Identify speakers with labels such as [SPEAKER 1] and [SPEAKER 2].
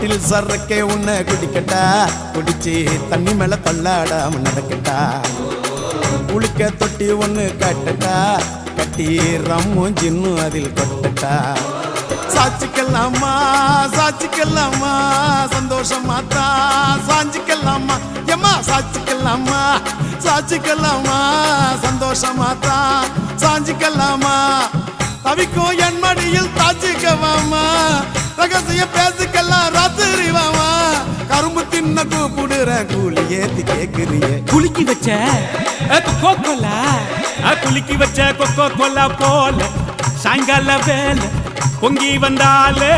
[SPEAKER 1] பாட்டில் சரக்கே உன்னை குடிக்கட்டா, குடிச்சு தண்ணி மேல தள்ளாடாம நடக்கட்டா. குளிக்க தொட்டி ஒண்ணு கட்டட்டா, கட்டி ரம்மும் ஜின்னும் அதில் கொட்டட்டா. சாச்சிக்கலாமா சாச்சிக்கலாமா சந்தோஷமாத்தா சாஞ்சிக்கலாமா எம்மா சாச்சிக்கலாமா சாச்சிக்கலாமா சந்தோஷமாத்தா சாஞ்சிக்கலாமா. தவிக்கும் என் மடியில் தாச்சிக்கவாமா, ரகசிய பேசிக்கலாம் ராத்திரி வாமா. கரும்பு தின்ன கூப்பிடுற கூலி ஏத்தி கேக்குறிய
[SPEAKER 2] குலுக்கி வச்ச கொக்கோ கோலா, குலுக்கி வச்ச கொக்கோ கோலா போல சாயங்கால வேலை பொங்கி வந்தாலே